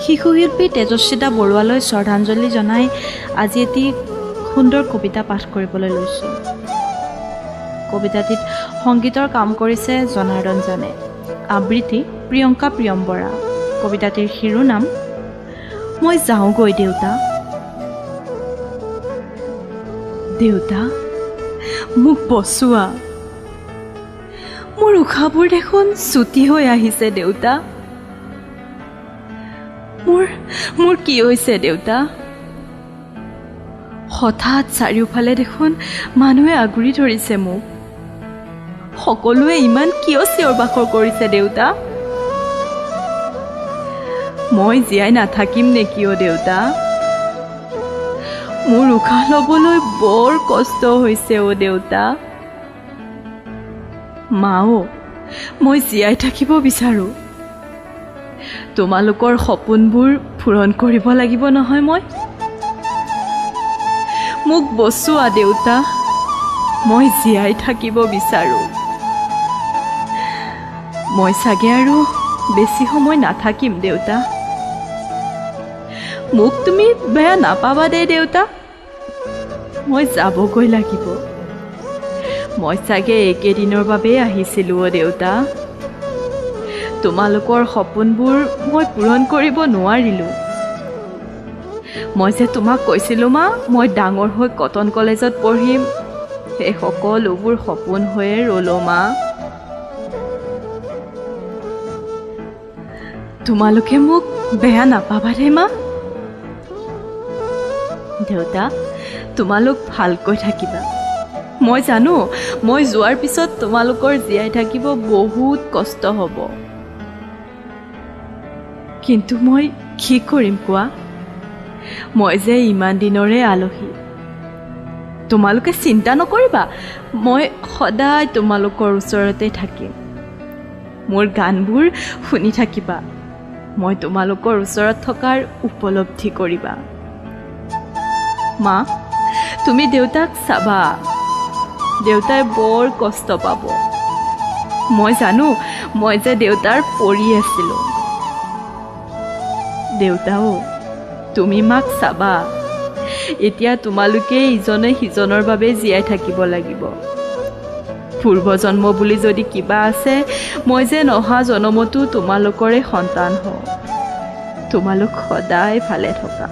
শিশুশিল্পী তেজস্বিতা বৰুৱালৈ শ্ৰদ্ধাঞ্জলি জনাই আজি এটি সুন্দৰ কবিতা পাঠ কৰিবলৈ লৈছোঁ। কবিতাটিত সংগীতৰ কাম কৰিছে জনাৰ্দন জানে, আবৃত্তি প্ৰিয়ংকা প্ৰিয়ম্বৰা। কবিতাটিৰ শিৰোনাম মই যাওঁগৈ দেউতা। দেউতা মোক বচোৱা, মোৰ উশাহবোৰ দেখোন চুটি হৈ আহিছে দেউতা। মোৰ কি হৈছে দেউতা? হঠাৎ চাৰিওফালে দেখোন মানুহে আগুৰি ধৰিছে মোক। সকলোৱে ইমান কিয় চিঞৰ বাখৰ কৰিছে দেউতা? মই জীয়াই নাথাকিম নে কিয় দেউতা? মোৰ উশাহ ল'বলৈ বৰ কষ্ট হৈছে অ' দেউতা। মাও, মই জীয়াই থাকিব বিচাৰোঁ। তোমালোকৰ সপোনবোৰ পূৰণ কৰিব লাগিব নহয় মই। মোক বচোৱা দেউতা, মই জীয়াই থাকিব বিচাৰোঁ। মই চাগে আৰু বেছি সময় নাথাকিম দেউতা। মোক তুমি বেয়া নাপাবা দেই দেউতা, মই যাবগৈ লাগিব। মই চাগে এইকেইদিনৰ বাবেই আহিছিলোঁ অ' দেউতা। তোমালোকৰ সপোনবোৰ মই পূৰণ কৰিব নোৱাৰিলোঁ। মই যে তোমাক কৈছিলোঁ মা, মই ডাঙৰ হৈ কটন কলেজত পঢ়িম। সেই সকলোবোৰ সপোন হৈয়ে ৰ'ল মা। তোমালোকে মোক বেয়া নাপাবা দেই মা। দেউতা, তোমালোক ভালকৈ থাকিবা। মই জানো মই যোৱাৰ পিছত তোমালোকৰ জীয়াই থাকিব বহুত কষ্ট হ'ব, কিন্তু মই কি কৰিম কোৱা? মই যে ইমান দিনৰে আলহী। তোমালোকে চিন্তা নকৰিবা, মই সদায় তোমালোকৰ ওচৰতে থাকিম। মোৰ গানবোৰ শুনি থাকিবা, মই তোমালোকৰ ওচৰত থকাৰ উপলব্ধি কৰিবা। মা, তুমি দেউতাক চাবা, দেউতাই বৰ কষ্ট পাব। মই জানো মই যে দেউতাৰ পৰি আছিলোঁ। দেউতাও, তুমি মাক চাবা। এতিয়া তোমালোকে ইজনে সিজনৰ বাবে জীয়াই থাকিব লাগিব। পূৰ্বজন্ম বুলি যদি কিবা আছে, মই যেন অহা জনমতো তোমালোকৰে সন্তান হওঁ। তোমালোক সদায় ভালে থকা।